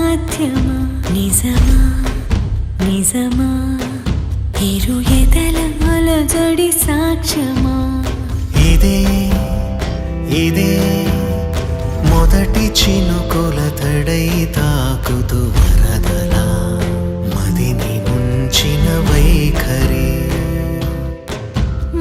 సాధ్యమా నిజమా నిజమా ఇరు ఎదల అలజడి సాక్ష్యమా ఇదే ఇదే మొదటి చినుకుల తడై తాకుతూ వరదలా మదిని ముంచిన వైఖరి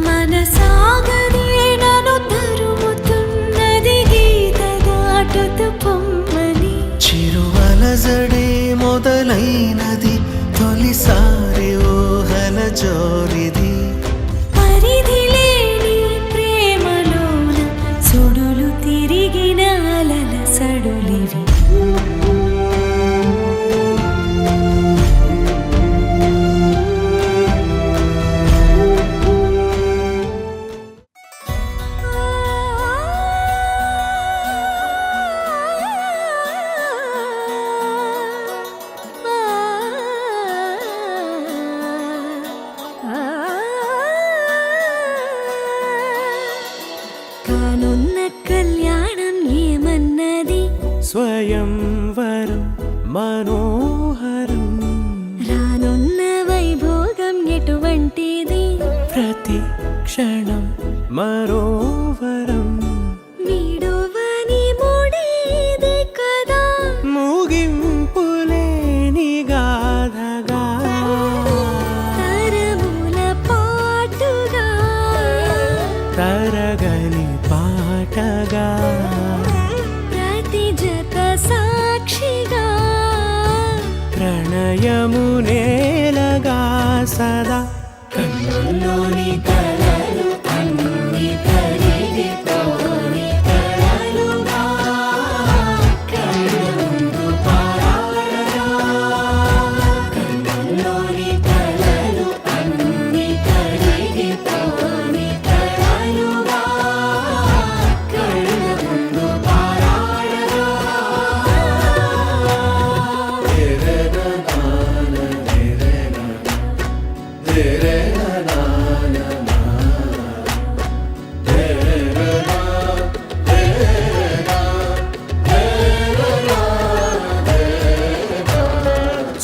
మనసాగరే నన్ను తరుముతున్నది గీత దాటుతూ పొమ్మని చిరువలజడే మొదలైనది తొలిసారి ఊహల జోరిది పరిధి లేని ప్రేమలోన సుడులు తిరిగిన అలల సడులివి కానున్న కళ్యాణం ఏమన్నది స్వయంవరం మనోహరం రానున్న వైభోగం ఎటువంటిది ప్రతి క్షణం మరోవరం విడువని ముడిది కదా ముగింపులేని గాథగా తరముల పాటుగా తరగని పాటగా ప్రతి జత సాక్షిగా ప్రణయము నేలగా సదా కన్నుల్లోని కలలు అన్ని కరిగిపోని కలలుగా కళ్ళ ముందు పారాడగా కన్నుల్లోని కలలు అన్ని కరిగిపోని కలలుగా కళ్ళ ముందు పారాడగా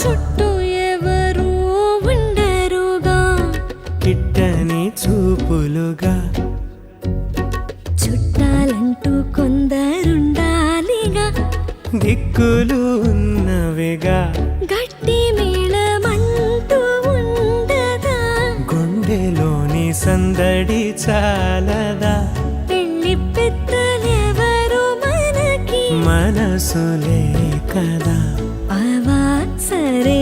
చుట్టూ ఎవరు ఉండరుగా కిట్టని చూపులుగా చుట్టాలంటూ కొందరుండాలిగా దిక్కులు ఉన్నవిగా గట్టి మేళమంటూ ఉండదా గుండెలోని సందడి చాలదా పెళ్లి పెద్దలెవరు మనకి మనసులే కదా అవా సరే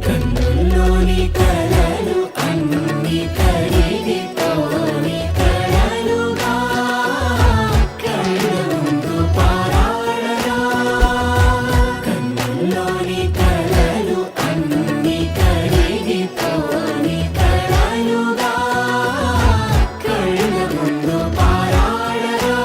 కన్నుల్లోని కలలు అన్ని కరిగిపోని కలలుగా కళ్ళ ముందు పారాడగా కన్నుల్లోని కలలు అన్ని కరిగిపోని కలలుగా కళ్ళ ముందు పారాడగా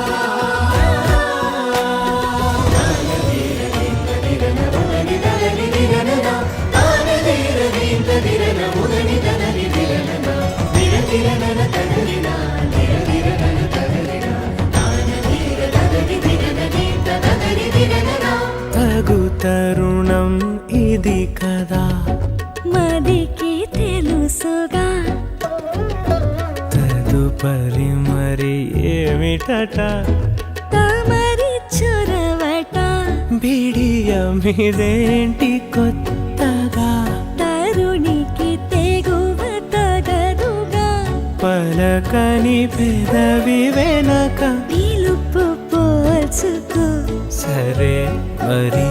తగు తరుణం ఇది కదా మదికి తెలుసుగా తదుపరి మరి ఏమిటట తమరి చొరవట బిడియమిదేంటి కొత్తగా తరుణికి తెగువ తగదుగా పలకని పెదవి వెనక పిలుపు పోల్చుకో సరే మరి